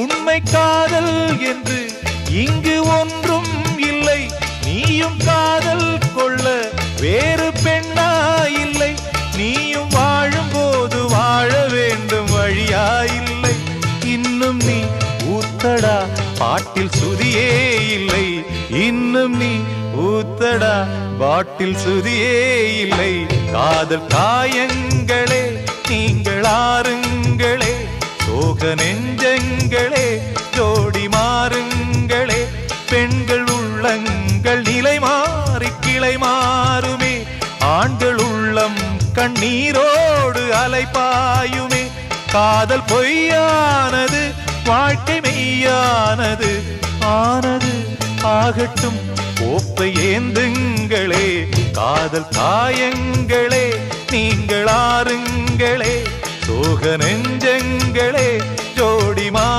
உண்மை காதல் என்று இங்கு ஒன்றும் இல்லை. நீயும் காதல் கொள்ள வேறு பெண்ணா இல்லை. நீயும் வாழும்போது வாழ வேண்டும் வழியா இல்லை. இன்னும் நீ ஊத்தடா பாட்டில் சுதியே இல்லை. இன்னும் நீ ஊத்தடா பாட்டில் சுதியே இல்லை. காதல் காயங்களே நீங்கள் ஆறுங்களே, சோக நெஞ்சங்களே ஜோடி மாறுங்களே. பெண்கள் உள்ளங்கள் நிலை மாறி கிளை மாறுமே, ஆண்கள் உள்ளம் கண்ணீரோடு அலைபாயுமே. காதல் பொய்யானது வாழ்க்கை மெய்யானது, ஆனது ஆகட்டும் கோப்பை ஏந்துங்களே. காதல் காயங்களே நீங்கள் ஆறுங்களே, சோக நெஞ்சங்களே ஜோடி